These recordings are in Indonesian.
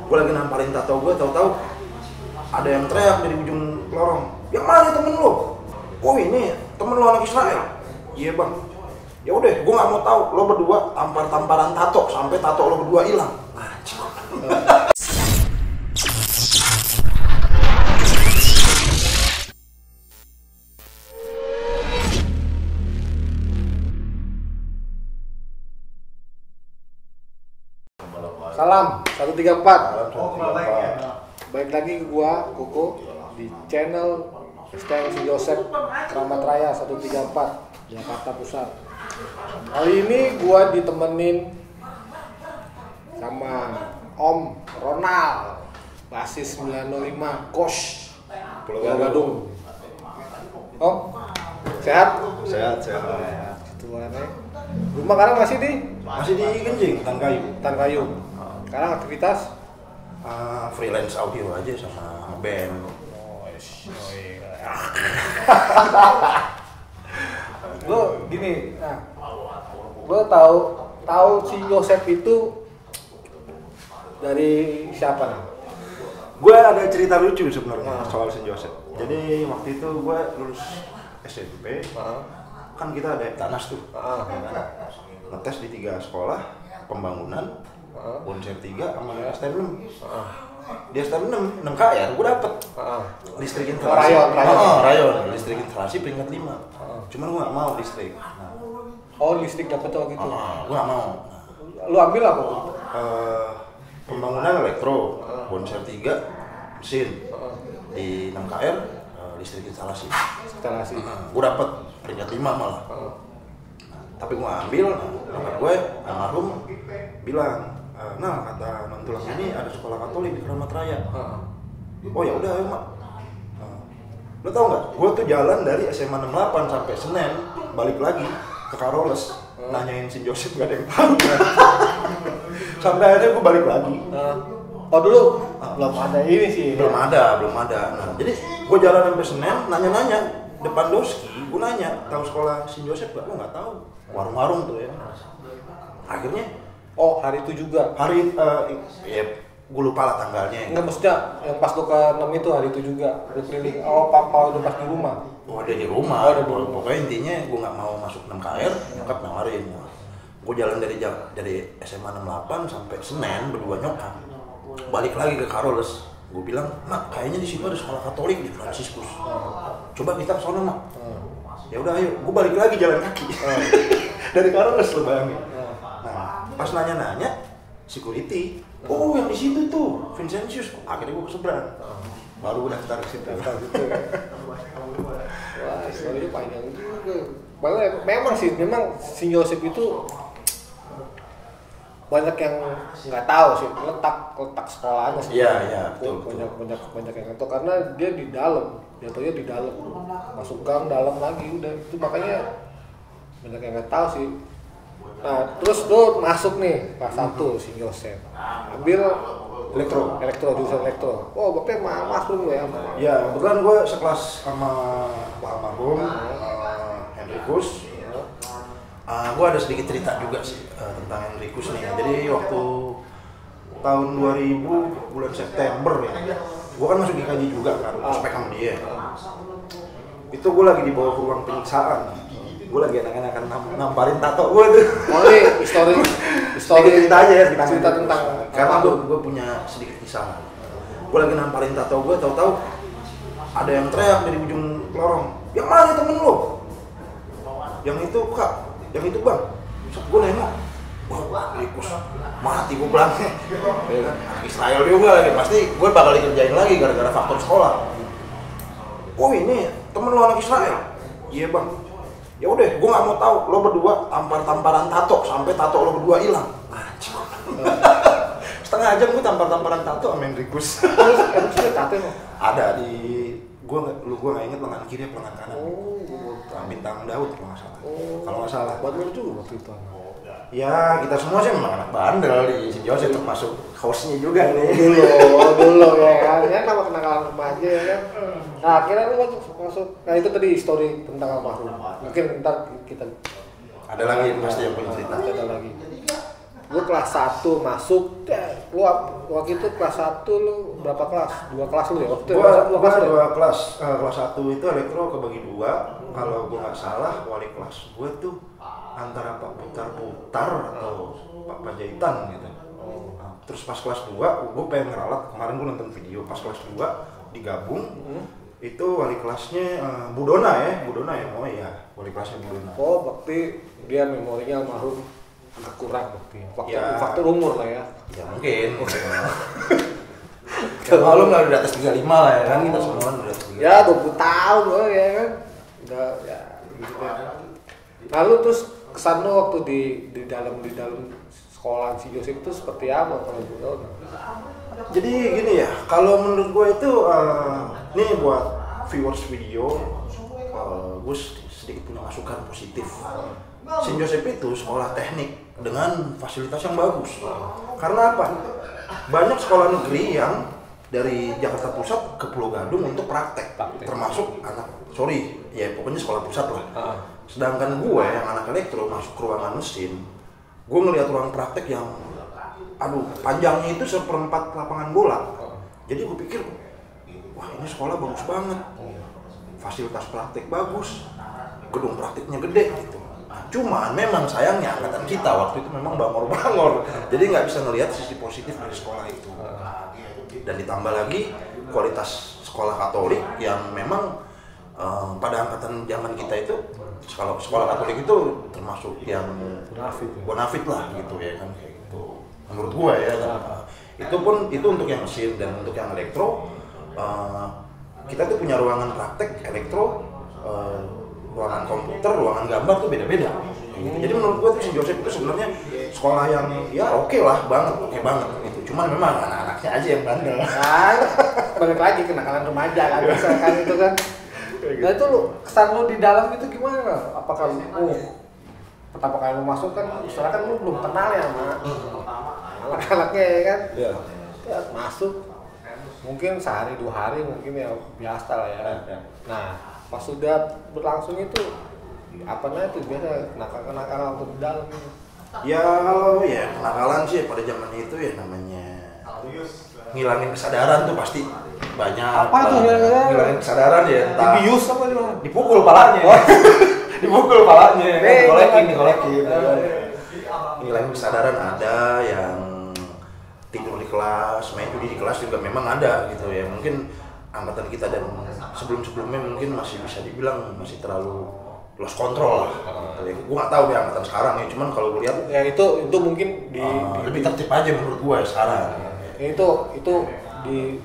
Gue lagi namparin tato gue, tahu-tahu ada yang teriak dari ujung lorong, yang mana temen lo? Oh ini temen lo anak Israel. Iya bang. Ya udah, gue nggak mau tahu. Lo berdua tamparan tato sampai tato lo berdua hilang. Salam 134. Baik lagi ke gua Koko di channel STM Joseph Keramat Raya 134 Jakarta Pusat. Kali ini gua ditemenin sama Om Ronald, basis 905 Kosh Pulau Gadung. Om, sehat? Sehat. Itu mana? Rumah sekarang masih di Genjing, Tan Kayu. Sekarang aktivitas freelance audio aja sama band. Gue gini, gue tahu si Joseph itu dari siapa nih? Gue ada cerita lucu sebenarnya soal Saint Joseph. Jadi waktu itu gue lulus SMP, kan kita ada Tanas tuh, ngetes di 3 sekolah pembangunan, Bonser 3 sama STM 6. Di STM 6 KR gue dapet listrik instalasi. Rayon, listrik instalasi peringkat 5. Cuman gue nggak mau listrik. Oh, listrik dapet tuh gitu. Gue nggak mau. Lu ambil apa tuh? Pembangunan elektro, Bonser 3 mesin. Di 6 KR listrik instalasi. Gue dapet peringkat 5 malah. Tapi gue ambil, nyokap gue almarhum bilang, nah kata non tulang ini ada sekolah Katolik di Keramat Raya. Oh ya udah ayo mak. Lo tau nggak? Gue tuh jalan dari SMA 68 sampai Senen balik lagi ke Karoles, nanyain Saint Joseph gak ada yang tahu. Sampai akhirnya gue balik lagi. Oh dulu belum ada ini sih. Belum ada. Nah, jadi gue jalan sampai Senen, nanya-nanya depan Doski, gue nanya tahu sekolah Saint Joseph gak? Gue nggak tahu. Warung-warung tuh ya. Akhirnya hari itu juga. Ya gue lupa lah tanggalnya. Enggak, maksudnya yang pas lu ke 6 itu hari itu juga udah keliling. Oh, papa udah pas di rumah. Oh, ada di rumah. Pokoknya intinya gue nggak mau masuk 6 KR, nyokap nawarin. Gue jalan dari SMA 68 sampai Senen berdua nyokap. Balik lagi ke Karoles. Gue bilang, "Mak, kayaknya di situ ada sekolah Katolik di Fransiskus. Coba kita ke sana, Mak." Ya udah ayo, gue balik lagi jalan kaki. Dari Karoles lo bayangin. Nah, pas nanya-nanya security, oh yang di situ tuh Vincentius. Akhirnya gue keseberang. Baru gue daftar ke situ. Wah, historinya panjang juga. Memang si Joseph itu banyak yang nggak tahu sih letak sekolahnya sih. Iya, betul. Banyak yang nggak tahu karena dia di dalam, jatuhnya di dalam, masuk gang dalam lagi udah itu, makanya banyak yang nggak tahu sih. Nah terus lu masuk nih kelas 1 si Joseph, ambil elektro jurusan elektro. Oh bapaknya masuk lu ya? Ya kebetulan gue sekelas sama Pak almarhum Henrikus. Gue ada sedikit cerita juga sih tentang Henrikus nih. Jadi waktu tahun 2000 bulan September ya, gue kan masuk GKJ juga kan, ospek sama dia. Itu gue lagi dibawa ke ruang penyiksaan. Gue lagi enak-enakan namparin tato gue tuh. Oh ini histori cerita aja ya, cerita tentang karena gue punya sedikit kisah. Gue lagi namparin tato gue, tahu-tahu ada yang teriak dari ujung lorong, yang mana temen lo? Yang itu kak, yang itu bang. Gue nengok, wah Rikus mati gue bilang. Ya kan, Israel juga lagi, pasti gue bakal dikerjain lagi gara-gara faktor sekolah. Oh ini temen lo anak Israel? Iya bang. Ya udah, gue nggak mau tahu. Lo berdua tamparan tato sampai tato lo berdua hilang. Setengah jam gue tamparan tato sama Henrikus. Terus tato emang? Ada di gue nggak inget lengan kiri atau lengan kanan. Bintang Daud kalau nggak salah. Kalau nggak salah. Bandel juga waktu itu. Ya kita semua sih memang anak bandel di Saint Joseph, termasuk hostnya juga nih. Dulu ya kan, ya nama kenakalan remaja ya kan. Nah akhirnya lu masuk. Nah itu tadi histori tentang almarhum. Mungkin ntar kita ada lagi pasti yang punya cerita. Ada lagi. Lu kelas 1 masuk, lu waktu itu kelas 1 lu berapa kelas? 2 kelas lu ya? Waktu itu Dua kelas. Kelas 1 itu elektro kebagi 2. Kalau gue nggak salah, wali kelas gue tuh antara Pak Putar atau Pak Panjaitan gitu. Terus pas kelas 2, gue pengen ngeralat, kemarin gue nonton video, pas kelas 2 digabung, itu wali kelasnya Bu Dona ya, oh iya, wali kelasnya Bu Dona. Oh, berarti dia memorinya almarhum agak kurang berarti. Faktor umur lah ya. Ya mungkin. Ya maklum lah udah di atas 35 lah ya kan, kita semua udah di atas 35. Ya 20 tahun loh ya kan. Udah ya gitu ya. Lalu terus kesan lu waktu di dalam sekolah si Joseph itu seperti apa kalau lu tahu? Jadi gini ya, kalau menurut gue itu nih buat viewers video, gue sedikit punya masukan positif. Saint Joseph itu sekolah teknik dengan fasilitas yang bagus. Karena apa? Banyak sekolah negeri yang dari Jakarta Pusat ke Pulau Gadung untuk praktek. Termasuk pokoknya sekolah pusat lah. Sedangkan gue yang anak elektro masuk ke ruangan mesin, gue ngelihat ruang praktek yang panjangnya itu 1/4 lapangan bola. Jadi gue pikir, wah ini sekolah bagus banget, fasilitas praktek bagus, gedung prakteknya gede gitu. Cuman memang sayangnya angkatan kita waktu itu memang bangor-bangor, jadi nggak bisa ngelihat sisi positif dari sekolah itu. Dan ditambah lagi kualitas sekolah Katolik yang memang pada angkatan zaman kita itu, kalau sekolah Katolik itu termasuk yang bonafit lah gitu ya kan, kayak gitu. Menurut gua ya, itu untuk yang mesin. Dan untuk yang elektro, kita tuh punya ruangan praktek elektro, ruangan komputer, ruangan gambar tuh beda-beda. Gitu. Jadi menurut gua tuh Saint Joseph itu sebenarnya sekolah yang ya oke banget gitu. Cuman memang anak-anaknya aja yang bandel. Balik lagi kenakalan remaja kan, misalkan itu kan. Nah itu lu, kesan lu di dalam itu gimana? Apakah lu, pertama kali lu masuk kan, misalnya kan lu belum kenal ya sama anak-anaknya ya kan? Iya. Ya, masuk, mungkin sehari 2 hari mungkin ya biasa lah ya. Nah, pas sudah berlangsung itu, apa namanya itu biasa kenakalan untuk di dalam itu? Ya kenakalan sih pada zamannya itu ya namanya ngilangin kesadaran tuh pasti banyak. Apa tuh ngilangin kesadaran ya? Dibius apa nih? Dipukul palanya. Dipukul palanya. Dikolekin. Ngilangin kesadaran ada yang tidur di kelas, main judi di kelas juga memang ada gitu ya. Mungkin angkatan kita dan sebelum-sebelumnya mungkin masih bisa dibilang masih terlalu lost control lah. Gue nggak tahu deh angkatan sekarang ya. Cuman kalau gue lihat ya itu mungkin lebih tertib aja menurut gue ya sekarang. Itu di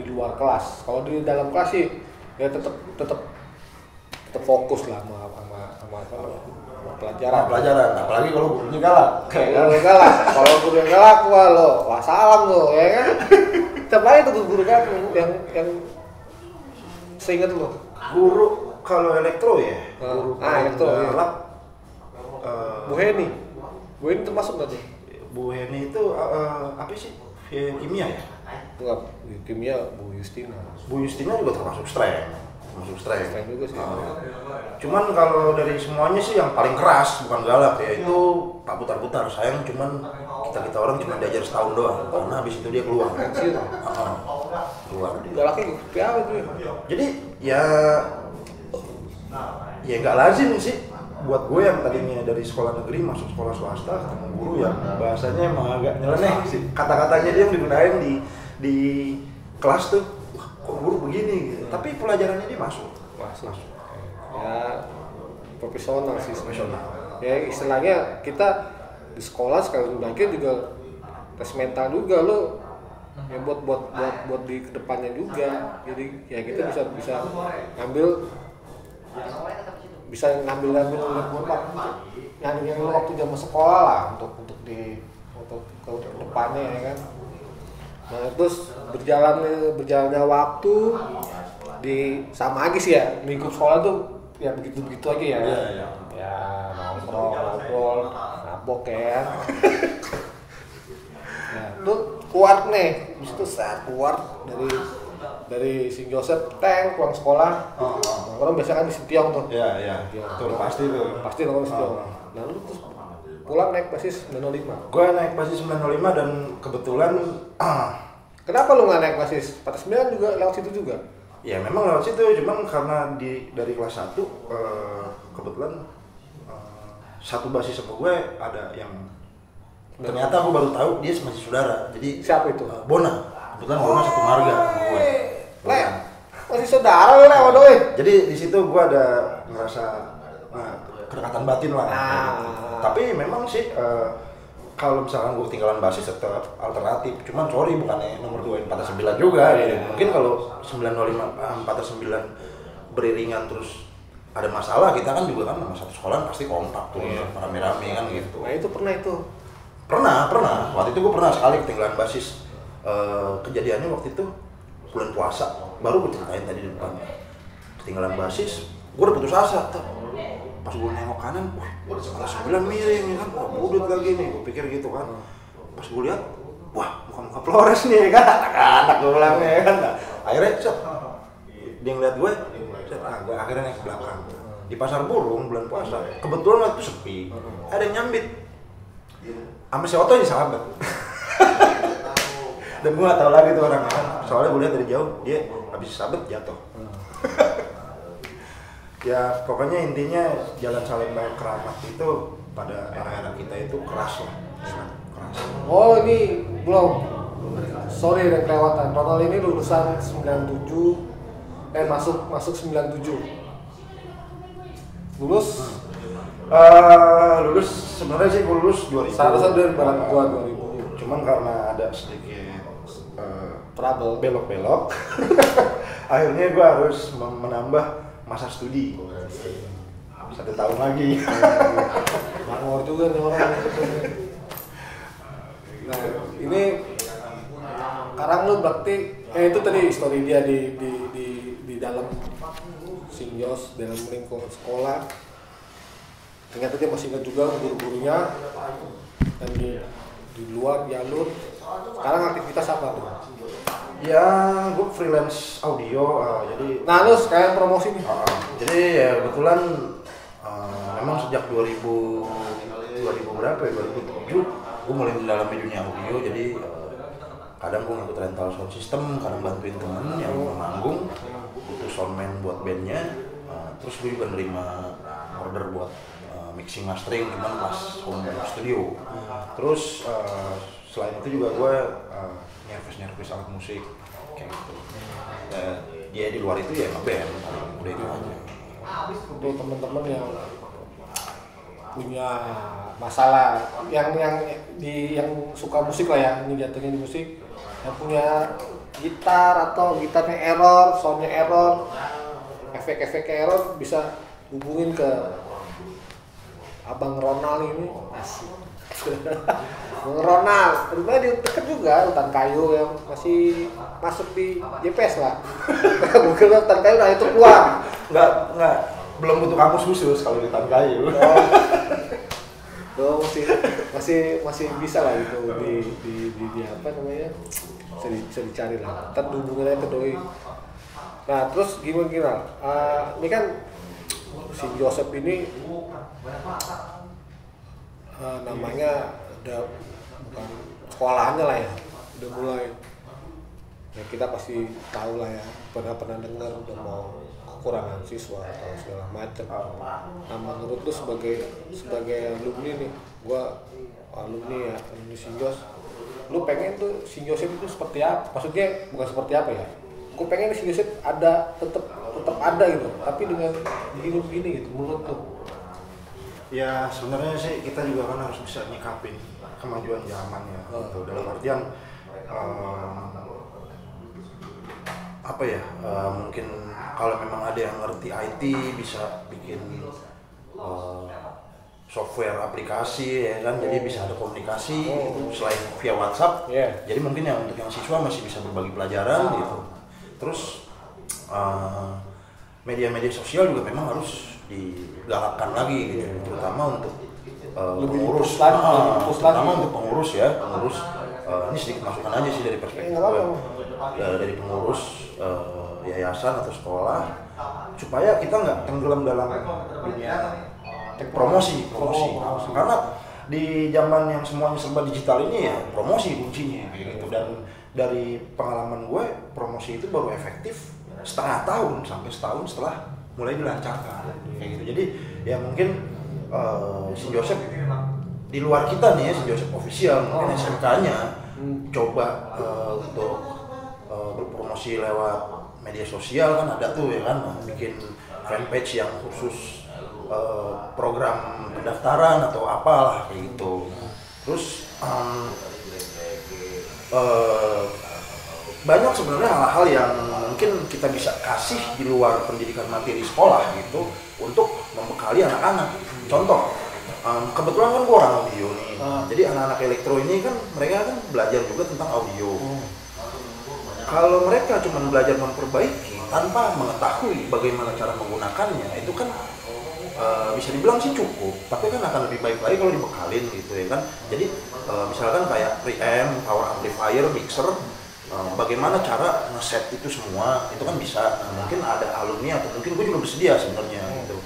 luar kelas. Kalau di dalam kelas sih ya tetap fokus lah sama pelajaran. Apalagi kalau gurunya galak. Kalau gurunya galak wah salam lo ya kan. Coba itu guru kan yang seingat lo. Guru kalau elektro ya. Elektro galak. Bu Heni termasuk nggak tuh? Bu Heni itu apa sih? Kimia ya? Enggak, kimia Bu Justina. Bu Justina juga termasuk strength juga sih. Cuman kalau dari semuanya sih yang paling keras bukan galak ya itu Pak Putar. Sayang cuman kita orang cuma diajar setahun doang. Karena habis itu dia keluar. Keluar dia. Galaknya apa tuh? Jadi ya nggak lazim sih buat gue yang tadinya dari sekolah negeri masuk sekolah swasta ketemu guru yang bahasanya emang agak nyeleneh sih. Kata-katanya dia yang digunain di kelas tuh, wah kok guru begini gitu. Tapi pelajarannya dia masuk. Ya profesional. Ya istilahnya kita di sekolah sekali lagi juga tes mental juga lo. Ya buat di kedepannya juga. Jadi ya kita bisa ngambil yang lo waktu zaman sekolah lah untuk ke depannya ya kan. Nah terus berjalannya waktu sama aja sih ya lingkup sekolah tuh ya begitu aja ya. Ya ngobrol, mabok ya. Nah tuh keluar nih, habis itu saat keluar dari Saint Joseph pulang sekolah, orang biasa kan di Sitiong tuh. Iya. Tuh pasti nongkrong di Sitiong. Nah lu terus pulang naik basis 905. Gue naik basis 905 dan kebetulan Kenapa lu nggak naik basis 49 juga lewat situ juga? ya memang lewat situ, cuman karena dari kelas 1 kebetulan satu basis sama gue ada yang ternyata aku baru tahu dia masih saudara. Jadi Siapa itu? Bona. Kebetulan Bona satu marga sama gue. Le, masih saudara lu lewat doi. Jadi di situ gue ada ngerasa kedekatan batin lah. Tapi memang sih kalau misalkan gue ketinggalan basis tetap alternatif. Cuman sorry bukannya nomor 2 4-9 juga. Mungkin kalau 905 4-9 beriringan terus ada masalah, kita kan juga kan sama satu sekolah pasti kompak tuh, rame-rame kan gitu. Nah itu pernah itu. Pernah. Waktu itu gue pernah sekali ketinggalan basis. Kejadiannya waktu itu bulan puasa. Baru gue ceritain tadi di depan. Ketinggalan basis, gue udah putus asa. Pas gue nengok kanan, wah, kelas 9 miring ya kan, wah budut lagi nih, gue pikir gitu kan. Pas gue lihat, wah muka-muka Flores nih kan, anak-anak gue bilangnya ya kan. Nah, akhirnya dia ngeliat gue, gue akhirnya naik ke belakang. Di pasar burung bulan puasa, kebetulan waktu itu sepi, ada yang nyambit. Sama si Oto ini sahabat. Dan gue gak tau lagi tuh orangnya kan, soalnya gue lihat dari jauh, dia habis sahabat jatuh. Ya pokoknya intinya Jalan Salemba Keramat itu pada era-era kita itu keras lah, keras. Oh ini belum. Sorry ada kelewatan. Ronald ini lulusan 97, masuk 97. Lulus? Lulus sebenarnya sih gue lulus 2000. Seharusnya dari barat gua 2000. Cuman karena ada sedikit trouble, belok-belok, akhirnya gue harus menambah masa studi 1 tahun lagi. Makmur juga nih orang. Nah ini sekarang lu berarti itu tadi story dia di dalam Sinjos, dalam lingkungan sekolah. Ternyata dia masih ingat juga guru-gurunya, dan di luar jalur. Sekarang aktivitas apa tuh? Ya, gue freelance audio, jadi. Nah, lu sekalian promosi nih. Jadi ya kebetulan memang sejak 2000 berapa ya, 2007 gue mulai mendalami dunia audio. Jadi kadang gue ngikut rental sound system, kadang bantuin temen yang manggung, butuh soundman buat bandnya. Terus gue juga nerima order buat mixing mastering, cuman pas home studio. Terus selain itu juga gue nyervis alat musik kayak gitu. Dia di luar itu ya ngeband, udah itu aja. Untuk teman-teman yang punya masalah, yang suka musik lah ya, ini jatuhnya di musik, yang punya gitar atau gitarnya error, soundnya error, efek-efeknya error, bisa hubungin ke Abang Ronald ini. Asik. Bang Ronald, rumahnya di dekat juga, hutan kayu yang masih masuk di JPS lah. Mungkin hutan kayu nah itu keluar. Enggak, belum butuh kampus khusus kalau di hutan kayu. Oh, masih bisa lah itu di apa namanya? Bisa dicari lah. Ntar hubungannya ke doi. Nah, terus gimana? Ini kan si Joseph ini namanya udah bukan sekolahannya lah ya, udah mulai ya, kita pasti tahu lah ya, pernah dengar udah mau kekurangan siswa atau segala macam. Nah menurut lu sebagai alumni nih, gua alumni ya, alumni Sinjos, lu pengen tuh Sinjos itu seperti apa? Maksudnya bukan seperti apa ya, gua pengen Sinjos ada tetap ada gitu, tapi dengan begini gitu menurut lu? Ya sebenarnya sih kita juga kan harus bisa nyikapin kemajuan zaman ya, gitu. Dalam artian apa ya, mungkin kalau memang ada yang ngerti IT bisa bikin software aplikasi ya kan, jadi bisa ada komunikasi selain via WhatsApp. Jadi mungkin ya untuk yang siswa masih bisa berbagi pelajaran gitu. Terus media-media sosial juga memang harus digalakkan lagi gitu, terutama untuk pengurus, terutama untuk pengurus ya, ini sedikit masukan aja sih dari perspektif gue, dari pengurus yayasan atau sekolah, supaya kita nggak tenggelam dalam dunia promosi, karena di zaman yang semuanya serba digital ini ya promosi kuncinya kayak gitu. Dan dari pengalaman gue, promosi itu baru efektif setengah tahun sampai setahun setelah mulai dilancarkan kayak gitu. Jadi ya mungkin St. Joseph di luar kita nih ya, St. Joseph official mungkin SMK-nya coba untuk berpromosi lewat media sosial kan ada tuh ya kan, bikin fanpage yang khusus program pendaftaran atau apalah kayak gitu. Terus banyak sebenarnya hal-hal yang mungkin kita bisa kasih di luar pendidikan materi sekolah gitu untuk membekali anak-anak. Contoh, kebetulan kan gue orang audio nih, jadi anak-anak elektro ini kan mereka kan belajar juga tentang audio. Kalau mereka cuma belajar memperbaiki tanpa mengetahui bagaimana cara menggunakannya, itu kan bisa dibilang sih cukup, tapi kan akan lebih baik lagi kalau dibekalin gitu ya kan. Jadi misalkan kayak preamp, power amplifier, mixer, bagaimana cara ngeset itu semua, itu kan bisa. Mungkin ada alumni atau mungkin gue juga bersedia sebenarnya gitu.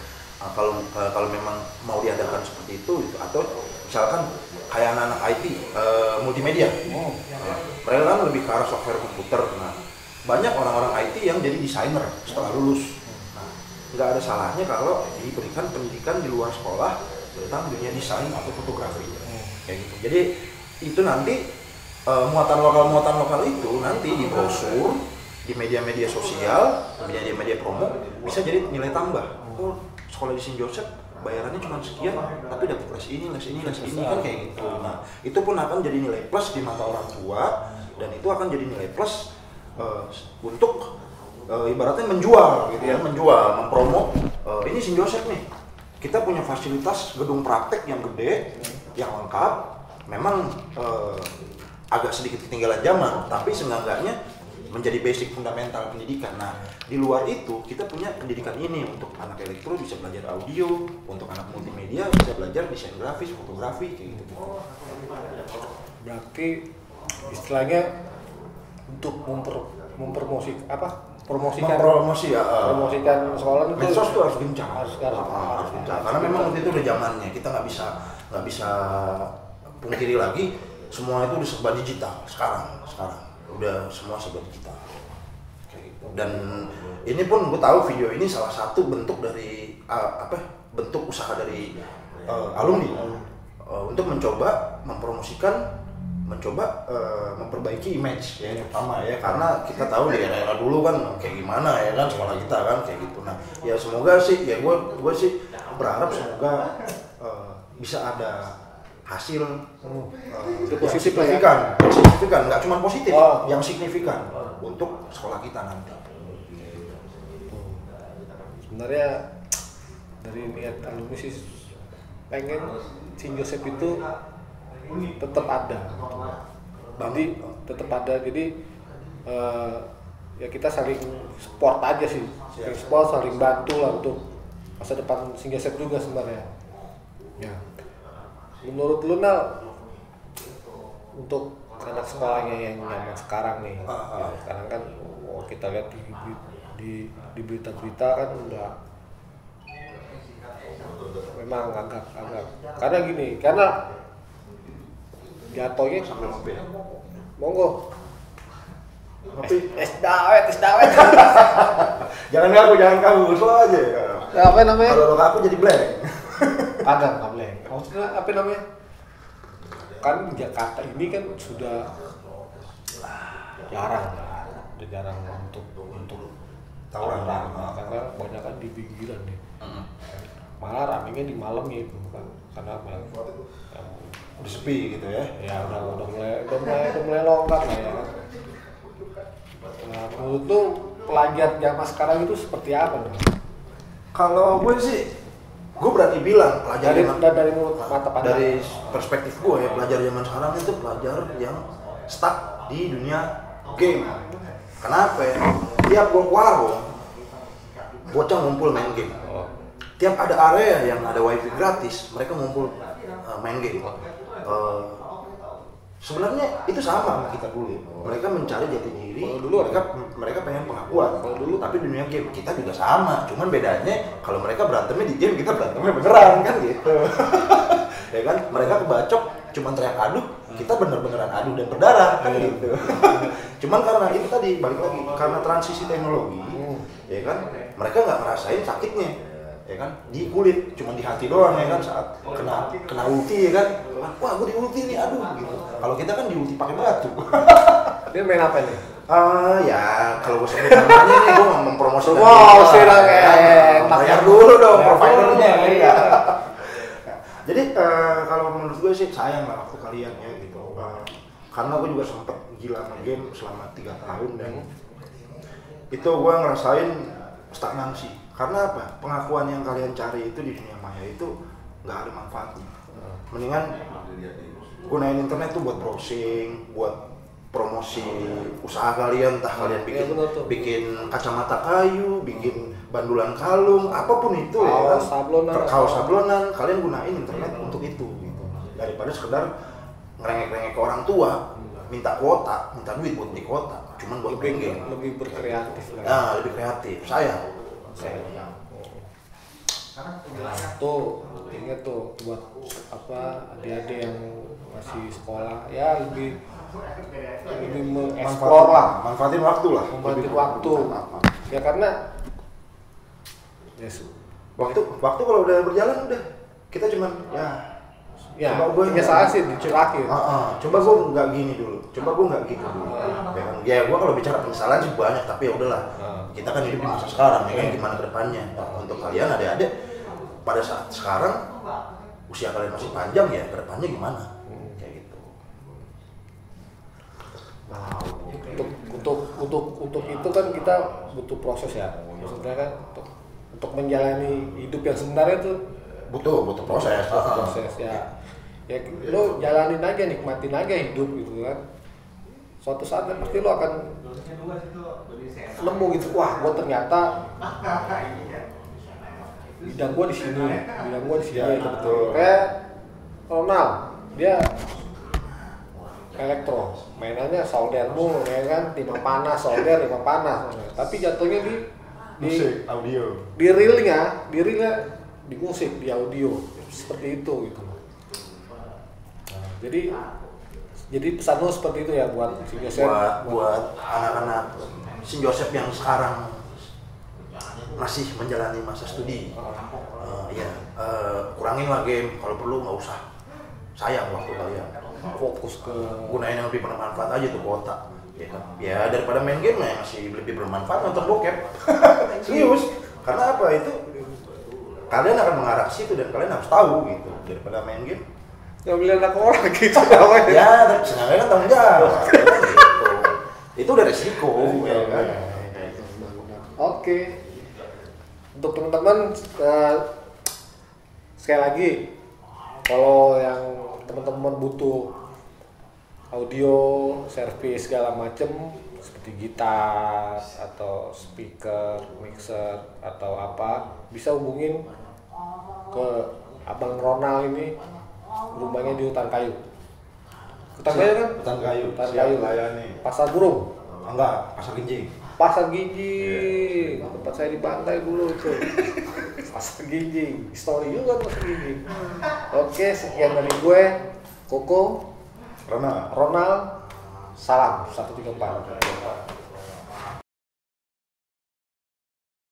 Kalau memang mau diadakan seperti itu gitu. Atau misalkan kayak anak-anak IT, multimedia, mereka kan lebih ke arah software komputer. Nah, banyak orang-orang IT yang jadi desainer setelah lulus. Nah, nggak ada salahnya kalau diberikan pendidikan di luar sekolah tentang dunia desain atau fotografi kayak gitu. Jadi itu nanti muatan lokal itu nanti di brosur, di media-media sosial, media-media promo bisa jadi nilai tambah. Oh, sekolah di St. Joseph bayarannya cuma sekian, tapi dapat les ini kan kayak gitu. Nah, itu pun akan jadi nilai plus di mata orang tua, dan itu akan jadi nilai plus untuk ibaratnya menjual gitu ya, mempromo. Ini St. Joseph nih, kita punya fasilitas gedung praktek yang gede, yang lengkap. Memang agak sedikit ketinggalan zaman, tapi seenggaknya menjadi basic fundamental pendidikan. Nah, di luar itu kita punya pendidikan ini untuk anak elektro bisa belajar audio, untuk anak multimedia bisa belajar desain grafis, fotografi kayak gitu. Berarti istilahnya untuk promosikan sekolah itu medsos tuh harus gencar, harus gencar. Karena memang itu udah zamannya, kita nggak bisa pungkiri lagi. Semua itu udah serba digital sekarang udah semua serba digital kayak gitu. Dan ini pun gue tahu video ini salah satu bentuk dari bentuk usaha dari alumni untuk mencoba mempromosikan, memperbaiki image ya pertama ya, karena kita tahu di era dulu kan kayak gimana ya kan sekolah kita kan kayak gitu. Nah ya semoga sih ya gue sih berharap semoga bisa ada hasil signifikan, nggak cuma positif, yang signifikan untuk sekolah kita nanti. Sebenarnya dari niat alumni sih pengen St. Joseph itu tetap ada, jadi ya kita saling support aja sih, saling bantu lah untuk masa depan St. Joseph juga sebenarnya. Ya. Menurut lu Nal, untuk anak sekolahnya yang zaman sekarang nih, ya, sekarang kan kita lihat di berita-berita kan udah memang agak karena jatuhnya monggo es dawet jangan kamu slow aja. Apa namanya? Kalau aku jadi blank. Kagak blank. Maksudnya apa namanya? Kan Jakarta ini kan sudah jarang untuk tawuran, karena banyak kan di pinggiran nih. Malah ramenya di malam gitu kan, karena udah sepi gitu ya. Ya udah mulai longgar lah ya. Nah, menurut tuh pelajar zaman sekarang itu seperti apa nih? Kalau gue sih, gue berani bilang pelajar dari mata pandang, dari perspektif gue ya, pelajar zaman sekarang itu pelajar yang stuck di dunia game. Kenapa ya? Tiap gue warung, bocah ngumpul main game. Tiap ada area yang ada wifi gratis, mereka ngumpul main game. Sebenarnya itu sama sama kita dulu. Mereka mencari jati diri. Mereka pengen pengakuan. Kalau dulu, tapi dunia game kita juga sama. Cuman bedanya kalau mereka berantemnya di game, kita berantemnya beneran kan gitu. Ya kan, mereka kebacok cuman teriak aduh, kita bener-beneran aduh dan berdarah kan gitu. Cuman karena itu tadi balik lagi karena transisi teknologi, ya kan, mereka nggak ngerasain sakitnya, ya kan, di kulit, cuma di hati doang ya kan saat kena ulti ya kan, wah gue di ulti nih aduh gitu. Kalau kita kan di ulti pakai batu. Dia main apa nih? Ya kalau gue sebut namanya nih gue nggak mempromosikan. Wow, sudah bayar dulu dong providernya ya. Jadi kalau menurut gue sih sayang lah waktu kalian ya gitu. Karena gue juga sempet gila game selama 3 tahun dan itu gue ngerasain stagnansi. Karena apa? Pengakuan yang kalian cari itu di dunia maya itu nggak ada manfaatnya. Mendingan gunain internet tuh buat browsing, buat promosi usaha kalian, entah kalian bikin kacamata kayu, bikin bandulan kalung, apapun itu ya kan, kaos sablonan, kalian gunain internet untuk itu gitu. Daripada sekedar ngerengek-rengek ke orang tua, minta kuota, minta duit buat beli kuota, cuman buat game. Lebih berkreatif lah. Nah, lebih kreatif. Sayang. Tuh, ingat tuh buat apa adik-adik yang masih sekolah ya lebih mengeksplor lah, manfaatin waktu lah, manfaatin waktu ya karena yes. waktu kalau udah berjalan udah kita cuman ya punya salah sih dicurakin. Coba gue nggak gini dulu, coba gue nggak gitu dulu. Ya gue kalau bicara penyesalan sih banyak, tapi ya udahlah. Kita kan hidup di masa sekarang, ya kan, gimana kedepannya. Untuk kalian adik-adik pada saat sekarang usia kalian masih panjang ya, kedepannya gimana? Kayak gitu. Untuk itu kan kita butuh proses ya. Maksudnya kan untuk menjalani hidup yang sebenarnya itu butuh proses. Proses ya lo jalanin aja, nikmatin aja hidup gitu kan. Suatu saat kan pasti lo akan nemu gitu, wah gue ternyata bidang gue di sini ya, betul. Kayak Ronald, dia elektro, mainannya solder mulu ya kan, timah panas, tapi jatuhnya di musik, audio, di realnya di musik, di audio, seperti itu gitu. Jadi pesan lo seperti itu ya buat si Joseph, buat anak-anak si Joseph yang sekarang masih menjalani masa studi. Kurangin lah game, kalau perlu nggak usah. Sayang waktu kalian. Fokus ke gunain yang lebih bermanfaat aja tuh kuota. Ya daripada main game yang masih lebih bermanfaat nonton bokep. Serius. Karena apa itu? Kalian akan mengarah ke situ dan kalian harus tahu gitu. Daripada main game. Yang beli anak orang gitu. Ya, tapi senangnya kan tanggung jawab. Gitu. Itu udah resiko. Ya kan? Oke. Untuk teman-teman sekali lagi, kalau yang teman-teman butuh audio, servis segala macem seperti gitar atau speaker, mixer atau apa, bisa hubungin ke Abang Ronald ini, rumahnya di Hutan Kayu. Hutan Kayu kan? Hutan Kayu. Layani. Pasar Burung. Enggak, Pasar Ginjing. Pasar Ginjing, tempat saya di pantai dulu itu. Pasar Ginjing, histori juga Pasar Ginjing. Oke, sekian dari gue, Koko, Ronald. Salam 134.